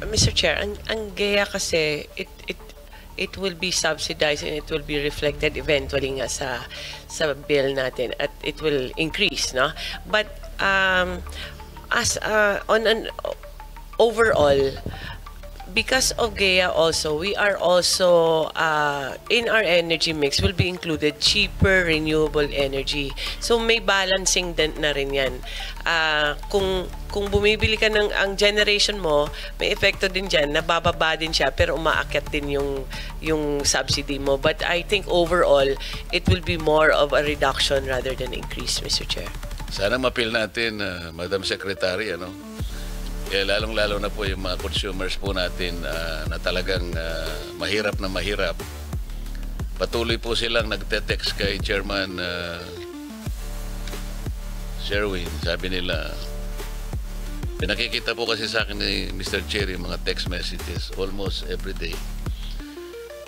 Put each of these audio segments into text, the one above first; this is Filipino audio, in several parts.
Mr. Chair, ang GEA kasi, it will be subsidized and it will be reflected eventually nga sa bill natin at it will increase, no? But as on an overall, because of GEA also, we are also in our energy mix will be included cheaper renewable energy. So may balancing din na rin yan. Kung bumibili ka ng ang generation mo, may epekto din dyan, nabababa din siya pero umaakyat din yung subsidy mo. But I think overall, it will be more of a reduction rather than increase, Mr. Chair. Sana mapil natin, Madam Secretary, ano? Kaya lalong-lalo na po yung mga consumers po natin na talagang mahirap na mahirap. Patuloy po silang nagte-text kay Chairman Sherwin. Sabi nila, pinakikita po kasi sa akin ni Mr. Chair yung mga text messages almost every day.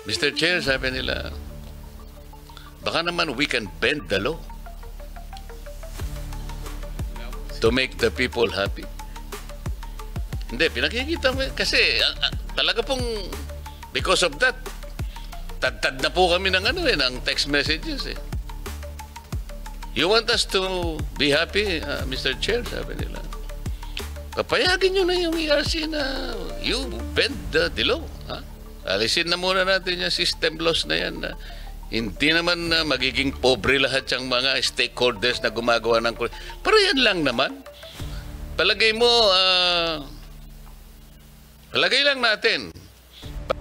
Mr. Chair, sabi nila, baka naman we can bend the law to make the people happy. Hindi, pinakikita mo kasi talaga pong because of that, tad na po kami ng ng text messages eh. You want us to be happy, Mr. Chair, sabi nila. Papayagin nyo na yung ERC na you bend the law. Ha? Alisin na muna natin yung system laws na yan na hindi naman magiging pobre lahat yung mga stakeholders na gumagawa ng... Pero yan lang naman. Palagay mo, palagay lang natin,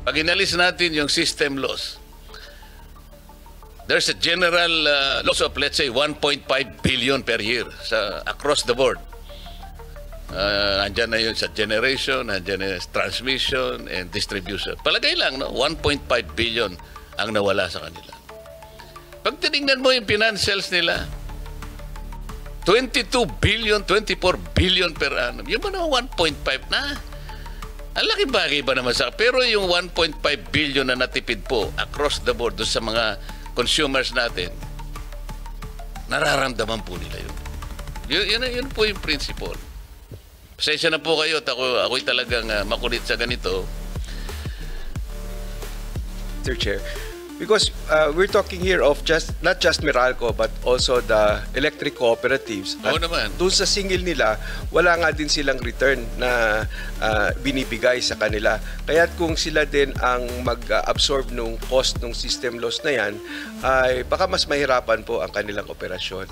pag inalis natin yung system laws, there's a general loss of, let's say, 1.5 billion per year across the board. Andyan na yun sa generation, andyan na transmission and distribution. Palagay lang, no? 1.5 billion ang nawala sa kanila. Pag tinignan mo yung financials nila, 22 billion, 24 billion per annum. Yung ba naman 1.5 na? Ang laki bagay ba naman sa... Pero yung 1.5 billion na natipid po across the board doon sa mga consumers natin, nararamdaman po nila yun. Yun po yung principle. Pasensya na po kayo at ako'y talagang makulit sa ganito. Mr. Chair, because we're talking here of not just Meralco but also the electric cooperatives. Oo naman. Doon sa singil nila, wala nga din silang return na binibigay sa kanila. Kaya kung sila din ang mag-absorb ng cost ng system loss na yan, ay baka mas mahirapan po ang kanilang operasyon.